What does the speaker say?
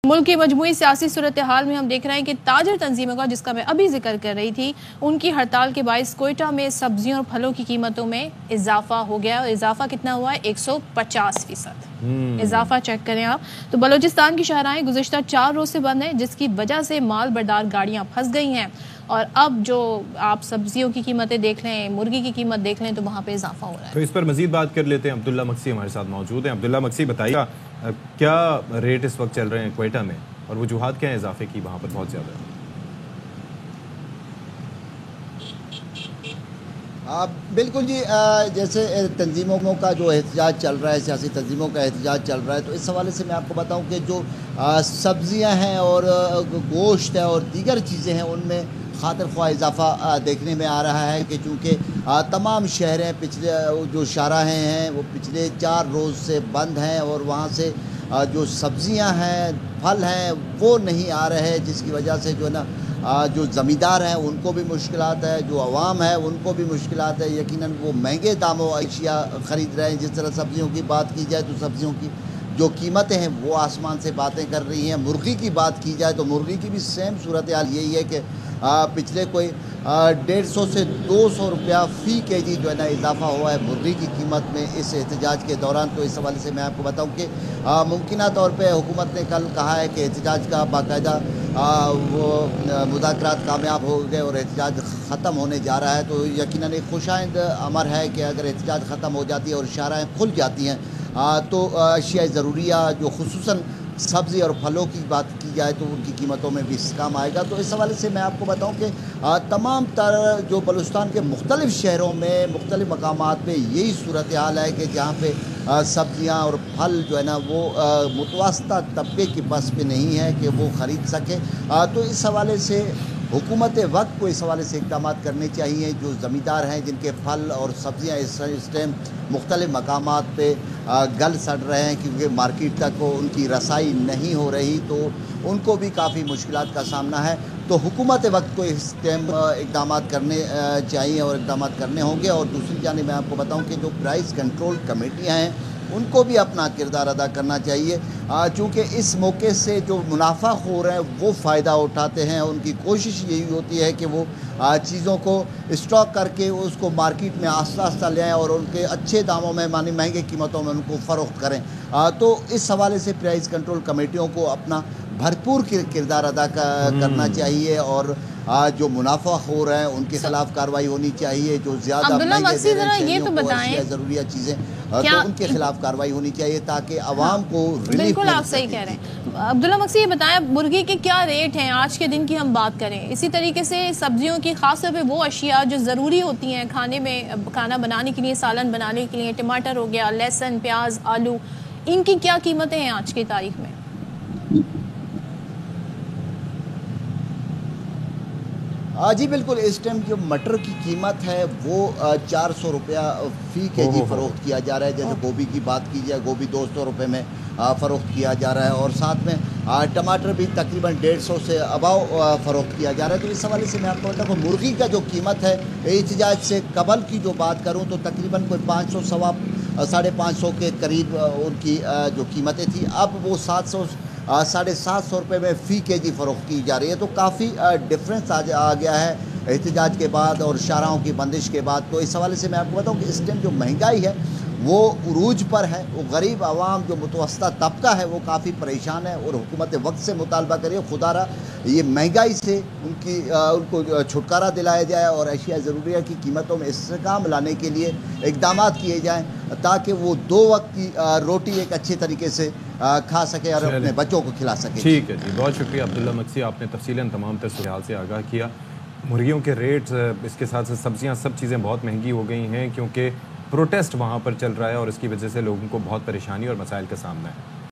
मुल्क की मजमूई सियासी सूरत हाल में हम देख रहे हैं कि ताजर तंजीमों का, जिसका मैं अभी जिक्र कर रही थी, उनकी हड़ताल के बायस कोयटा में सब्जियों और फलों की कीमतों में इजाफा हो गया। और इजाफा कितना हुआ है? 150%। इजाफा चेक करें आप। तो बलूचिस्तान की शाहराहें गुज़िश्ता 4 रोज से बंद हैं, जिसकी वजह से माल बरदार गाड़ियाँ फंस गई हैं। और अब जो आप सब्जियों की कीमतें देख लें, मुर्गी की कीमत देख लें, तो वहाँ पे इजाफा हो रहा है। तो इस पर मजीद बात कर लेते हैं। अब्दुल्ला मक्सी हमारे साथ मौजूद हैं। अब्दुल्ला मक्सी, बताइएगा क्या रेट इस वक्त चल रहे हैं क्वेटा में और वजूहात क्या है इजाफे की वहाँ पर बहुत ज़्यादा है? बिल्कुल जी, जैसे तंजीमों का जो एहतजाज चल रहा है, सियासी तंजीमों का एहतजाज चल रहा है, तो इस हवाले से मैं आपको बताऊं कि जो सब्जियां हैं और गोश्त है और दीगर चीज़ें हैं, उनमें खातिर ख्वाह इजाफा देखने में आ रहा है कि चूँकि तमाम शहरें पिछले जो शाहराहें हैं वो पिछले 4 रोज़ से बंद हैं और वहाँ से जो सब्जियां हैं, फल हैं, वो नहीं आ रहे हैं, जिसकी वजह से जो है ना जो ज़मींदार हैं उनको भी मुश्किलात है, जो अवाम है उनको भी मुश्किलात है। यकीनन वो महंगे दामों अशिया ख़रीद रहे हैं। जिस तरह सब्जियों की बात की जाए तो सब्जियों की जो कीमतें हैं वो आसमान से बातें कर रही हैं। मुर्गी की बात की जाए तो मुर्गी की भी सेम सूरत हाल यही है कि पिछले कोई 150 से 200 रुपया फ़ी केजी जो है ना इजाफा हुआ है मुर्गी की कीमत में इस एहतजाज के दौरान। तो इस हवाले से मैं आपको बताऊं कि मुमकिन तौर पे हुकूमत ने कल कहा है कि एहतजाज का बाकायदा वो मुज़ाकरात कामयाब हो गए और एहतजाज ख़त्म होने जा रहा है। तो यकीनन एक खुशाइंद अमर है कि अगर एहतजाज ख़त्म हो जाती है और शाहराहें खुल जाती हैं तो अशिया ज़रूरिया जो खुसूसन सब्ज़ी और फलों की बात की जाए तो उनकी कीमतों में भी काम आएगा। तो इस हवाले से मैं आपको बताऊं कि तमाम तर जो बलूचिस्तान के मुख्तलिफ़ शहरों में मुख्तलिफ़ मकामात पे यही सूरत हाल है कि जहाँ पे सब्जियां और फल जो है ना वो मुतवस्ता तबके की बस पे नहीं है कि वो ख़रीद सके। तो इस हवाले से हुकूमत वक्त को इस हवाले से इक़दाम करने चाहिए। जो ज़मींदार हैं जिनके फल और सब्ज़ियाँ इस टाइम मुख्तलिफ़ मकामात पे गल सड़ रहे हैं क्योंकि मार्केट तक उनकी रसाई नहीं हो रही, तो उनको भी काफ़ी मुश्किलात का सामना है। तो हुकूमत वक्त को इस टाइम इक़दाम करने चाहिए और इक़दाम करने होंगे। और दूसरी जानिब मैं आपको बताऊं कि जो प्राइस कंट्रोल कमेटियां हैं उनको भी अपना किरदार अदा करना चाहिए, चूँकि इस मौके से जो मुनाफा खोर हैं वो फ़ायदा उठाते हैं। उनकी कोशिश यही होती है कि वो चीज़ों को स्टॉक करके उसको मार्केट में आस्ता आस्ता ले आएँ और उनके अच्छे दामों में मानी महंगे कीमतों में उनको फ़रोख्त करें। तो इस हवाले से प्राइस कंट्रोल कमेटियों को अपना भरपूर किरदार अदा करना चाहिए और जो मुनाफा खोर हैं उनके खिलाफ कार्रवाई होनी चाहिए। जो ज़्यादा ये तो बताएं ज़रूरी चीज़ें तो उनके खिलाफ कार्रवाई होनी चाहिए ताकि आवाम को बिल्कुल आप सही कह रहे हैं। अब्दुल्ला मक्सी, ये बताएं मुर्गी के क्या रेट हैं आज के दिन की हम बात करें। इसी तरीके से सब्जियों की खास तौर पे वो अशिया जो ज़रूरी होती हैं खाने में, खाना बनाने के लिए, सालन बनाने के लिए, टमाटर हो गया, लहसुन, प्याज, आलू, इनकी क्या कीमतें हैं आज की तारीख में? जी बिल्कुल, इस टाइम जो मटर की कीमत है वो 400 रुपया फ़ी केजी फ़रोख्त किया जा रहा है। जैसे गोभी की बात की जाए, गोभी 200 रुपये में फ़रोख्त किया जा रहा है और साथ में टमाटर भी तकरीबन 150 से अबाव फ़रोख्त किया जा रहा है। तो इस हवाले से मैं आपको बताऊँ कि मुर्गी का जो कीमत है एहतजाज से कबल की जो बात करूँ तो तकरीबन कोई 500 सवा 550 के करीब उनकी जो कीमतें थी, अब वो 700 750 रुपये में फ़ी केजी फ़रोख्त की जा रही है। तो काफ़ी डिफरेंस आ गया है एहतजाज के बाद और शाहराहों की बंदिश के बाद। तो इस हवाले से मैं आपको बताऊं कि इस टाइम जो महंगाई है वो उरूज पर है। वो गरीब आवाम जो मुतवस्ता तबका है वो काफ़ी परेशान है और हुकूमत वक्त से मुतालबा करिए खुदारा ये महंगाई से उनको छुटकारा दिलाया जाए और अशिया ज़रूरिया की कीमतों में इस्तेकाम लाने के लिए इक़दाम किए जाएँ ताकि वो 2 वक्त की रोटी एक अच्छे तरीके से खा सके और अपने बच्चों को खिला सके। ठीक है जी, बहुत शुक्रिया अब्दुल्ला मक्सी, आपने तफसीलन तमाम सूरत से आगाह किया। मुर्गियों के रेट्स, इसके साथ साथ सब्जियां, सब चीज़ें बहुत महंगी हो गई हैं क्योंकि प्रोटेस्ट वहाँ पर चल रहा है और इसकी वजह से लोगों को बहुत परेशानी और मसाइल का सामना है।